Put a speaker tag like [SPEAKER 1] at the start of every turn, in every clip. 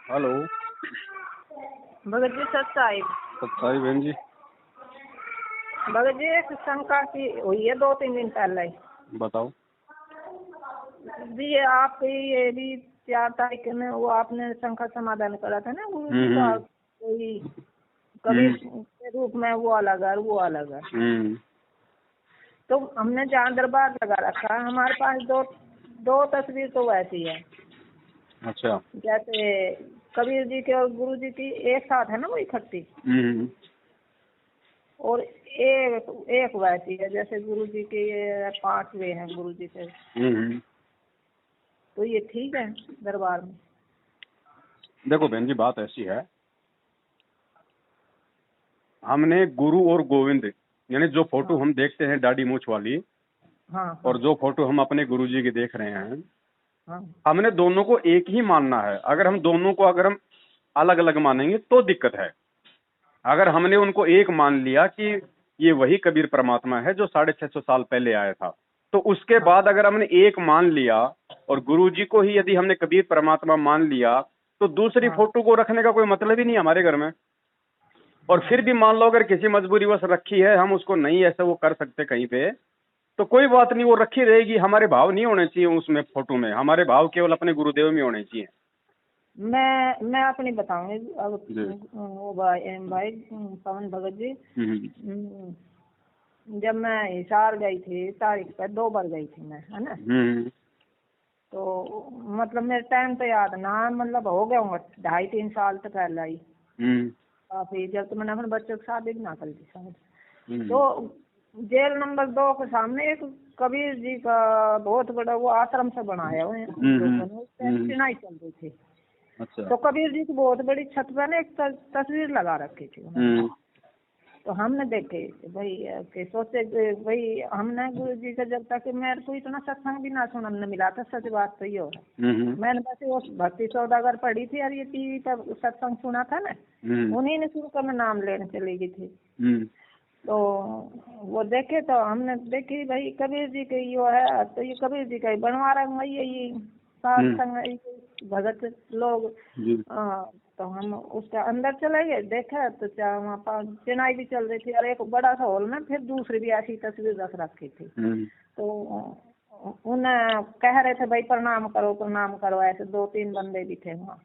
[SPEAKER 1] Hello.
[SPEAKER 2] Bhagat ji सच्चाई
[SPEAKER 1] सच्चाई बहन जी।
[SPEAKER 2] भगत जी एक शंका की हुई है 2-3 दिन पहले ही।
[SPEAKER 1] बताओ
[SPEAKER 2] जी आप ये भी 4 तारीख में वो आपने शंका समाधान करा था ना गुरु जी का, कोई कबीर के रूप में वो अलग है वो अलग है। तो हमने जहाँ दरबार लगा रखा है हमारे पास दो तस्वीर तो वैसी है।
[SPEAKER 1] अच्छा।
[SPEAKER 2] जैसे कबीर जी के और गुरु जी की एक साथ है ना वो इकट्ठी, और एक वैसी है जैसे गुरु जी के 5वें हैं गुरु जी के। तो ये ठीक है दरबार में?
[SPEAKER 1] देखो बहन जी, बात ऐसी है, हमने गुरु और गोविंद यानी जो फोटो हम देखते हैं दाढ़ी मूछ वाली,
[SPEAKER 2] हाँ,
[SPEAKER 1] और जो फोटो हम अपने गुरु जी की देख रहे हैं,
[SPEAKER 2] हाँ,
[SPEAKER 1] हमने दोनों को एक ही मानना है। अगर हम दोनों को हम अलग अलग मानेंगे तो दिक्कत है। अगर हमने उनको एक मान लिया कि ये वही कबीर परमात्मा है जो 650 साल पहले आया था, तो उसके बाद अगर हमने एक मान लिया और गुरु जी को ही यदि हमने कबीर परमात्मा मान लिया, तो दूसरी फोटो को रखने का कोई मतलब ही नहीं हमारे घर में। और फिर भी मान लो अगर किसी मजबूरीवश रखी है, हम उसको नहीं ऐसे वो कर सकते कहीं पे, तो कोई बात नहीं, वो रखी रहेगी। हमारे भाव नहीं होने चाहिए उसमें, फोटो में हमारे भाव केवल अपने गुरुदेव में होने चाहिए।
[SPEAKER 2] मैं अपनी बताऊंगी अब। वो भाई पवन भगत जी, जब मैं हिसार गई थी तारीख पे 2 बार गई थी मैं, है ना। तो मतलब मेरे टाइम तो याद ना, मतलब हो गया होगा 2.5-3 साल तो पहले ही काफी, जब तो मैंने अपने बच्चों की शादी भी ना कर दी शायद। तो जेल नंबर 2 के सामने एक कबीर जी का बहुत बड़ा वो आश्रम से बनाया हुआ है, चिनाई चल रही थी।
[SPEAKER 1] अच्छा।
[SPEAKER 2] तो कबीर जी की बहुत बड़ी छत पर ना एक तस्वीर लगा रखी थी। तो हमने देखे भाई के सोचे भाई, हमने गुरु जी का जब तक मेरे को इतना सत्संग भी ना सुनने मिला था, सच बात तो ये है। मैंने बस वो भक्ति सौदागर पढ़ी थी और ये टीवी पर सत्संग सुना था ना, उन्हीं ने शुरू कर मैं नाम लेने चली गई थी। तो वो देखे तो हमने देखी भाई कबीर जी के यो है, तो ये कबीर जी का बनवा रहा है ये संग भगत लोग। तो हम उसके अंदर चले गए, देखा तो क्या वहाँ पर चिनाई भी चल रही थी और एक बड़ा सा हॉल में फिर दूसरी भी ऐसी तस्वीर रख रखी थी। तो उन्हें कह रहे थे भाई प्रणाम करो, ऐसे 2-3 बंदे भी थे वहाँ।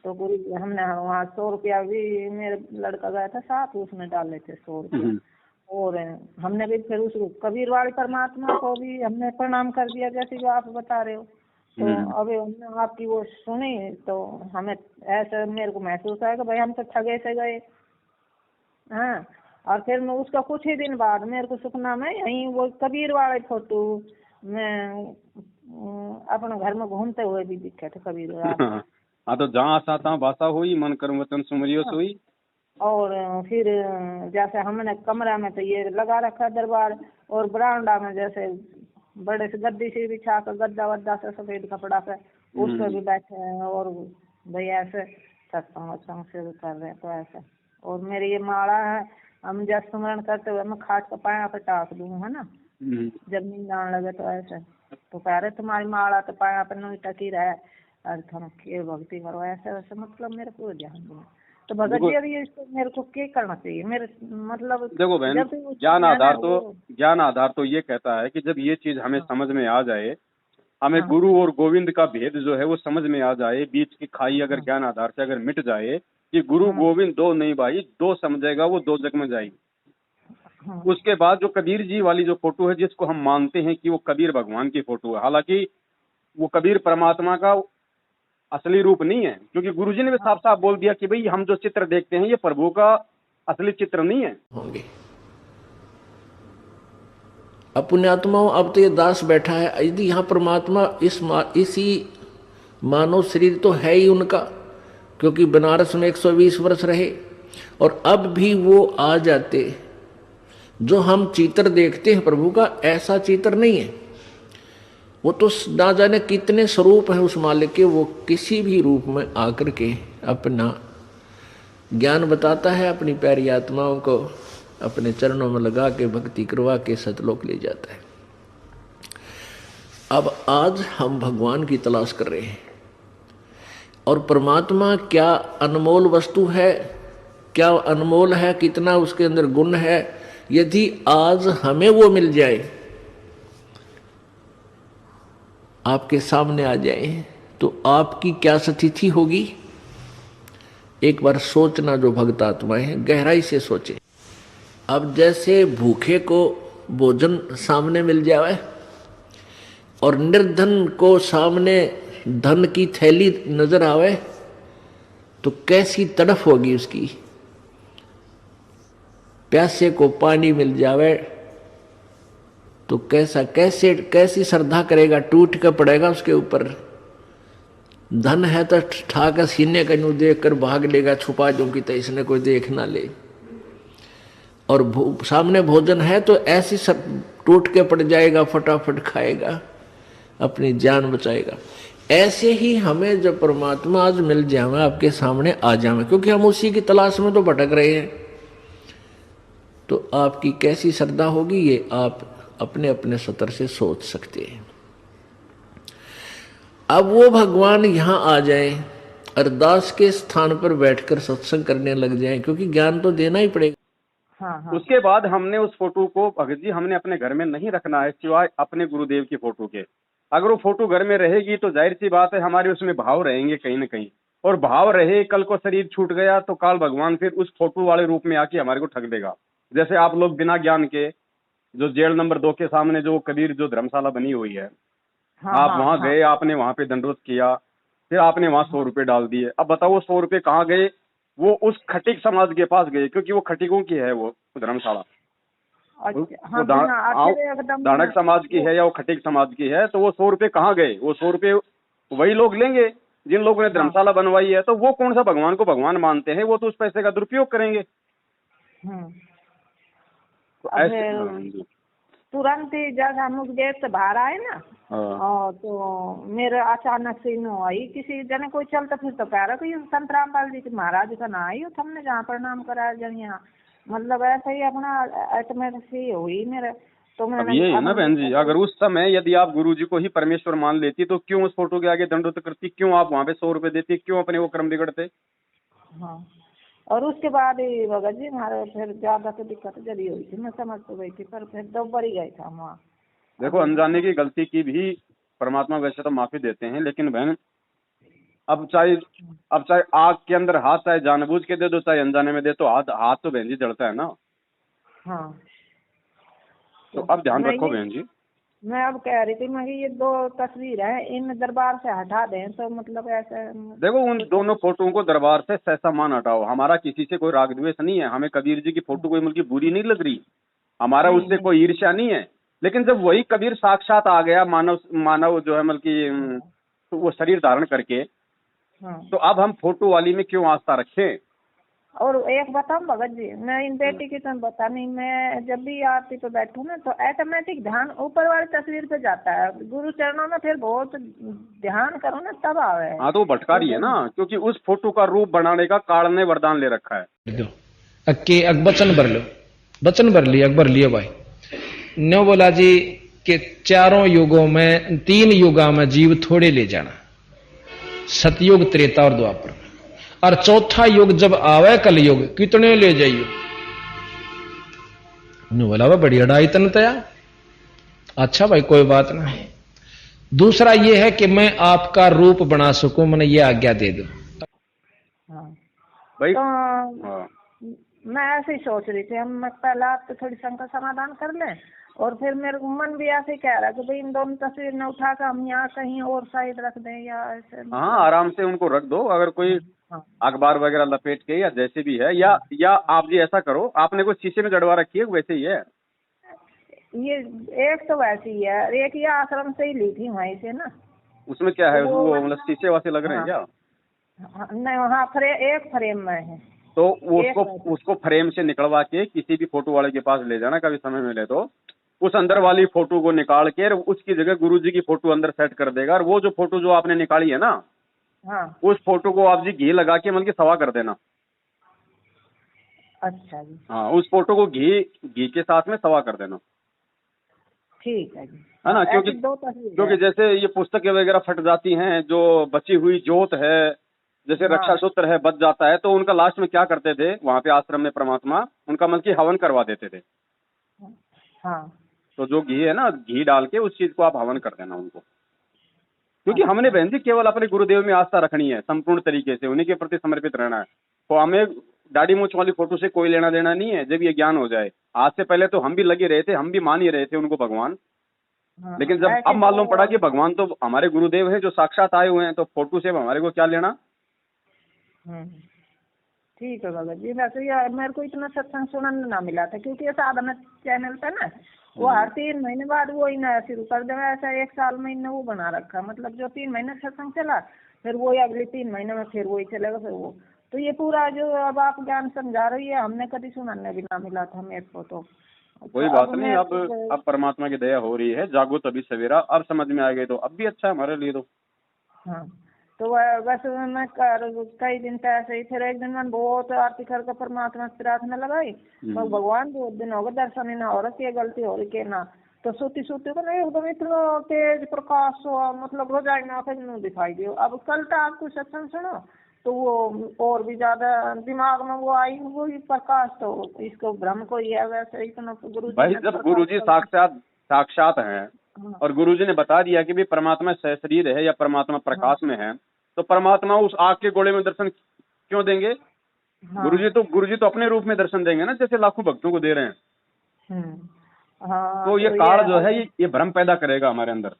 [SPEAKER 2] तो गुरु जी हमने वहाँ 100 रुपया भी, मेरे लड़का गया था साथ, उसने डाले थे 100 रुपया। और हमने भी फिर उस कबीर वाले परमात्मा को भी हमने प्रणाम कर दिया जैसे जो आप बता रहे हो। तो अभी हमने आपकी वो सुनी तो हमें ऐसा मेरे को महसूस आया कि भाई हम तो ठगे से गए। हाँ, और फिर मैं उसका कुछ ही दिन बाद मेरे को सुपना में यहीं वो कबीर वाले फोटो मैं अपने घर में घूमते हुए भी दिखे थे कबीर वाले।
[SPEAKER 1] हाँ, तो जहाँ आशा तहाँ भाषा हुई, मन कर्म वचन सुमरियो हुई।
[SPEAKER 2] और फिर जैसे हमने कमरा में तो ये लगा रखा दरबार, और बरामदा में जैसे बड़े से गद्दी से बिछा कर गद्दा वद्दा से सफेद कपड़ा पे उस पर भी बैठे हैं, और भैया ऐसे सत्संग से कर रहे हैं। तो ऐसे और मेरी ये माला है, हम जब स्मरण करते हुए मैं खाट का पाया पे टाक दूँ, है ना, जब नींद आने लगे। तो ऐसे तो कह रहे तुम्हारी माला तो पाया पे नहीं टकी रहे और तुम के भक्ति करो, ऐसे वैसे मतलब मेरे को ध्यान दूँ। तो भगत जी अभी इसको मेरे को क्या करना चाहिए? मेरे मतलब
[SPEAKER 1] देखो बहन, ज्ञान आधार तो ये कहता है कि जब ये चीज हमें समझ में आ जाए, हमें गुरु और गोविंद का भेद जो है वो समझ में आ जाए, बीच की खाई अगर ज्ञान आधार से अगर मिट जाए कि गुरु गोविंद दो नहीं भाई, दो समझेगा वो दो जग में जाएगी। उसके बाद जो कबीर जी वाली जो फोटो है, जिसको हम मानते हैं कि वो कबीर भगवान की फोटो है, हालांकि वो कबीर परमात्मा का असली रूप नहीं है, क्योंकि गुरुजी ने भी साफ साफ बोल दिया कि भाई हम जो चित्र देखते हैं ये प्रभु का असली चित्र नहीं है।
[SPEAKER 3] होंगे पुण्यात्माओं, अब तो ये दास बैठा है, यदि यहाँ परमात्मा इसी मानव शरीर तो है ही उनका, क्योंकि बनारस में 120 वर्ष रहे, और अब भी वो आ जाते। जो हम चित्र देखते हैं प्रभु का, ऐसा चित्र नहीं है। वो तो ना जाने कितने स्वरूप हैं उस मालिक के, वो किसी भी रूप में आकर के अपना ज्ञान बताता है, अपनी प्यारी आत्माओं को अपने चरणों में लगा के भक्ति करवा के सतलोक ले जाता है। अब आज हम भगवान की तलाश कर रहे हैं। और परमात्मा क्या अनमोल वस्तु है, क्या अनमोल है, कितना उसके अंदर गुण है। यदि आज हमें वो मिल जाए, आपके सामने आ जाए, तो आपकी क्या स्थिति होगी। एक बार सोचना, जो भक्त आत्माएं हैं गहराई से सोचे। अब जैसे भूखे को भोजन सामने मिल जाए और निर्धन को सामने धन की थैली नजर आवे, तो कैसी तड़फ होगी उसकी। प्यासे को पानी मिल जावे तो कैसी श्रद्धा करेगा, टूट कर पड़ेगा उसके ऊपर। धन है तो ठाकर सीने का यूं देख कर भाग लेगा, छुपा दूंगी तो इसने कोई देख ना ले। और सामने भोजन है तो ऐसी सब टूट के पड़ जाएगा, फटाफट खाएगा, अपनी जान बचाएगा। ऐसे ही हमें जब परमात्मा आज मिल जाए, आपके सामने आ जाए, क्योंकि हम उसी की तलाश में तो भटक रहे हैं, तो आपकी कैसी श्रद्धा होगी ये आप अपने अपने स्तर से सोच सकते हैं। अब वो भगवान यहां आ जाए, अरदास के स्थान पर बैठकर सत्संग करने लग जाए, क्योंकि ज्ञान तो देना ही पड़ेगा।
[SPEAKER 2] हाँ।
[SPEAKER 1] उसके बाद हमने उस फोटो को भगत जी हमने अपने घर में नहीं रखना है, सिवाय अपने गुरुदेव की फोटो के। अगर वो फोटो घर में रहेगी तो जाहिर सी बात है हमारे उसमें भाव रहेंगे कहीं ना कहीं, और भाव रहे, कल को शरीर छूट गया तो काल भगवान फिर उस फोटो वाले रूप में आके हमारे को ठग देगा। जैसे आप लोग बिना ज्ञान के, जो जेल नंबर 2 के सामने जो कबीर जो धर्मशाला बनी हुई है, आप वहां गए, आपने वहां पे दंडवत किया, फिर आपने वहां 100 रुपए डाल दिए। अब बताओ 100 रुपए कहाँ गए? वो उस खटीक समाज के पास गए, क्योंकि वो खटीकों की है वो धर्मशाला। दानक समाज की है या वो खटीक समाज की है, तो वो 100 रुपए कहाँ गए? वो 100 रुपए वही लोग लेंगे जिन लोगों ने धर्मशाला बनवाई है। तो वो कौन सा भगवान को भगवान मानते हैं? वो तो उस पैसे का दुरुपयोग करेंगे।
[SPEAKER 2] तो ऐसे तुरंत ही जब हम उस गेट से बाहर आए ना, और तो मेरे अचानक से नो आई, किसी जने कोई चलता फिर तो कह रहा कि संत रामपाल जी के महाराज का ना आई, हमने जहाँ प्रणाम कराया जन यहाँ, मतलब ऐसा ही अपना ऐसे हुई मेरे। तो मैंने
[SPEAKER 1] ये है ना बहन जी, अगर उस समय यदि आप गुरु जी को ही परमेश्वर मान लेती तो क्यों उस फोटो के आगे दंडवत करती? क्यों आप वहाँ पे 100 रुपए देती? क्यों अपने वो कर्म बिगड़ते?
[SPEAKER 2] हाँ, और उसके बाद ही भगत जी हमारे फिर ज्यादा तो दिक्कत जल्दी हुई थी, मैं समझ तो गई थी, पर फिर दोबारा ही गए था वहाँ।
[SPEAKER 1] देखो, अनजाने की गलती की भी परमात्मा वैसे तो माफी देते हैं, लेकिन बहन अब चाहे आग के अंदर हाथ चाहे जानबूझ के दे दो चाहे अनजाने में दे, तो हाथ तो बहन जी जलता है ना।
[SPEAKER 2] हाँ,
[SPEAKER 1] तो अब ध्यान रखो बहन जी।
[SPEAKER 2] मैं अब कह रही थी, मैं ये 2 तस्वीर है, इन दरबार से हटा दें तो मतलब ऐसे।
[SPEAKER 1] देखो, उन दोनों फोटोओं को दरबार से सहसा मान हटाओ। हमारा किसी से कोई राग द्वेष नहीं है, हमें कबीर जी की फोटो कोई मुल्की बुरी नहीं लग रही, हमारा उससे कोई ईर्ष्या नहीं है। लेकिन जब वही कबीर साक्षात आ गया, मानव जो है मतलब तो वो शरीर धारण करके, तो अब हम फोटो वाली में क्यों आस्था रखें?
[SPEAKER 2] और एक बताऊं भगत जी, मैं इन बेटी की तो बता नहीं, मैं जब भी आरती पे बैठूं ना तो ऑटोमेटिक ध्यान ऊपर वाली तस्वीर पे जाता है, गुरु चरणों में फिर बहुत ध्यान करो ना तब आवे।
[SPEAKER 1] हाँ, तो वो भटका रही है ना, क्योंकि उस फोटो का रूप बनाने का काल ने वरदान ले रखा है।
[SPEAKER 4] वचन भर लो, वचन भर लिया, अकबर लिया भाई न्यो बोला जी के 4 युगों में 3 युगा में जीव थोड़े ले जाना, सतयुग, त्रेता और द्वापर, और 4था युग जब आवे कलयुग कितने ले जाइयो। बोला वह बड़ी अड़ाई तन तया, अच्छा भाई कोई बात नहीं। दूसरा ये है कि मैं आपका रूप बना सकूं, मैंने ये आज्ञा दे दो।
[SPEAKER 1] भाई
[SPEAKER 2] तो मैं ऐसे ही सोच रही थी, हम पहले आपको थोड़ी शंका समाधान कर लें, और फिर मेरे मन भी ऐसे ही कह रहा है कि भाई इन दोनों तस्वीर ने उठा कर हम यहाँ कहीं और साइड रख दें या ऐसे।
[SPEAKER 1] हाँ, आराम से उनको रख दो, अगर कोई अखबार वगैरह लपेट के या जैसे भी है, या आप जी ऐसा करो, आपने कोई शीशे में जड़वा रखी है? वैसे ही है
[SPEAKER 2] ये, एक तो वैसे ही है, एक ये आश्रम से ही ली थी वहीं से ना।
[SPEAKER 1] उसमें क्या है? वो मतलब शीशे वासे लग रहे हैं क्या?
[SPEAKER 2] नहीं, हाँ, एक फ्रेम में है,
[SPEAKER 1] तो उसको फ्रेम से निकलवा के किसी भी फोटो वाले के पास ले जाना, कभी समय मिले तो उस अंदर वाली फोटो को निकाल के उसकी जगह गुरुजी की फोटो अंदर सेट कर देगा। और वो जो फोटो जो आपने निकाली है ना, उस फोटो को आप जी घी लगा के मतलब सवा कर देना।
[SPEAKER 2] अच्छा जी।
[SPEAKER 1] हाँ, उस फोटो को घी के साथ में सवा कर देना,
[SPEAKER 2] ठीक है जी,
[SPEAKER 1] है ना। क्योंकि जैसे ये पुस्तकें वगैरह फट जाती हैं, जो बची हुई जोत है जैसे रक्षा सूत्र है बच जाता है, तो उनका लास्ट में क्या करते थे वहां पे आश्रम में परमात्मा, उनका मतलब कि हवन करवा देते थे।
[SPEAKER 2] हाँ
[SPEAKER 1] तो जो घी है ना, घी डाल के उस चीज को आप हवन कर देना उनको, क्योंकि हमने बहन जी केवल अपने गुरुदेव में आस्था रखनी है, संपूर्ण तरीके से उन्हीं के प्रति समर्पित रहना है। तो हमें दाढ़ी मूंछ वाली फोटो से कोई लेना देना नहीं है। जब ये ज्ञान हो जाए, आज से पहले तो हम भी लगे रहे थे, हम भी मान ही रहे थे उनको भगवान, लेकिन जब अब मालूम पड़ा कि भगवान तो हमारे गुरुदेव हैं जो साक्षात आए हुए हैं, तो फोटो से हमारे को क्या लेना।
[SPEAKER 2] ठीक है भगत जी। वैसे यार मेरे को इतना सत्संग सुनने ना मिला था, क्योंकि ये साधना चैनल पे ना वो हर 3 महीने बाद वो ही नया शुरू कर दे। ऐसा 1 साल में इन्होंने वो बना रखा, मतलब जो 3 महीने सत्संग चला, फिर वो अगले 3 महीने में फिर वही चलेगा, फिर वो। तो ये पूरा जो अब आप ज्ञान समझा रही है, हमने कभी सुनने भी ना मिला था मेरे को। तो
[SPEAKER 1] कोई बात नहीं, अब परमात्मा की दया हो रही है, जागो तभी सवेरा, अब समझ में आ गई तो अब भी अच्छा है हमारे लिए। तो
[SPEAKER 2] हाँ, तो बस मैं कई दिन से ऐसे ही, फिर एक दिन मैंने बहुत आरती करके परमात्मा से प्रार्थना लगाई, तो भगवान 2 दिन हो गए दर्शन ही ना हो रहा, ये गलती हो रही के ना। तो सोती सोती को नहीं एकदम इतना तेज प्रकाश हुआ, मतलब रोजाई ना फिर दिखाई दियो। अब कल तो आपको सत्संग सुनो तो वो और भी ज्यादा दिमाग में वो आई, वो ही प्रकाश। तो इसको भ्रम को ही है वैसे इतना गुरु
[SPEAKER 1] भाई, जब गुरुजी साक्षात हैं और गुरुजी ने बता दिया कि भी परमात्मा सहशरीर है या परमात्मा प्रकाश में है, तो परमात्मा उस आग के गोले में दर्शन क्यों देंगे। गुरुजी तो अपने रूप में दर्शन देंगे ना, जैसे लाखों भक्तों को दे रहे हैं। तो ये काल जो है ये भ्रम पैदा करेगा हमारे अंदर।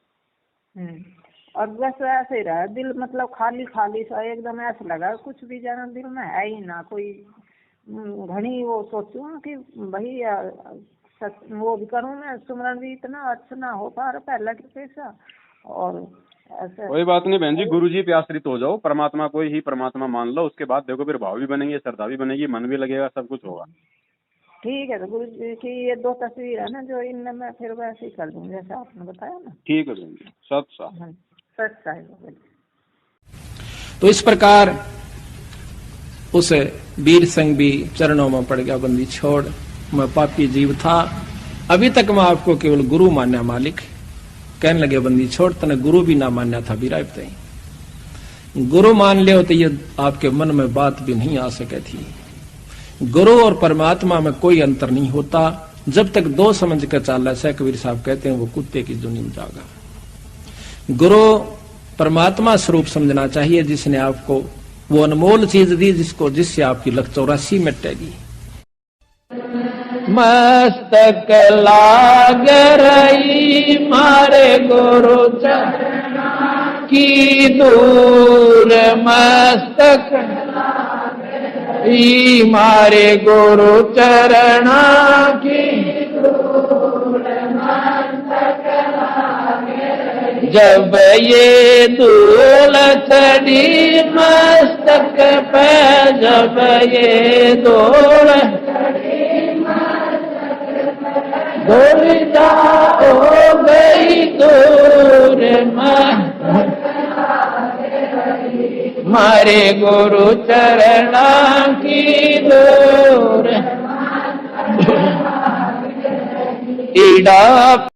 [SPEAKER 2] और बस ऐसे ही रहा दिल, मतलब खाली खाली सा एकदम ऐसा लगा, कुछ भी जाना दिल में है ही ना कोई। घनी वो सोचूं कि भाई वो भी करूँ मैं, सुमरन भी इतना अच्छा ना हो पा रहा पहले के पैसा। और ऐसे
[SPEAKER 1] कोई बात नहीं बहन जी, गुरुजी पे आश्रित हो जाओ, परमात्मा को ही परमात्मा मान लो, उसके बाद देखो फिर भाव भी बनेंगे, श्रद्धा भी बनेगी, मन भी लगेगा, सब कुछ होगा।
[SPEAKER 2] ठीक है। तो गुरु जी की ये 2 तस्वीर है ना, जो इनमें मैं फिर वैसे ही कर दूँ जैसे आपने बताया ना।
[SPEAKER 1] ठीक है बहन जी,
[SPEAKER 2] सच है।
[SPEAKER 4] तो इस प्रकार उस वीर संग भी चरणों में पड़ गया, बंदी छोड़, मैं पापी जीव था, अभी तक मैं आपको केवल गुरु मान्या मालिक। कहने लगे बंदी छोड़, तने गुरु भी ना मान्या था बिराय बताई। गुरु मान ले तो ये आपके मन में बात भी नहीं आ सके थी। गुरु और परमात्मा में कोई अंतर नहीं होता, जब तक 2 समझ कर चाला से कबीर साहब कहते हैं वो कुत्ते की दुनिया में जागा। गुरु परमात्मा स्वरूप समझना चाहिए, जिसने आपको वो अनमोल चीज दी, जिससे आपकी लख 84 मिटेगी। मस्तक लाग रही मारे गुरु चरण की दूर, मस्तक मारे गुरु चरण की दूर, मस्तक जब ये धूल चढ़ी मस्तक पे, जब ये धूल धूल जाओ गई दूर, मारे गुरु चरण की दूर, ईड़ा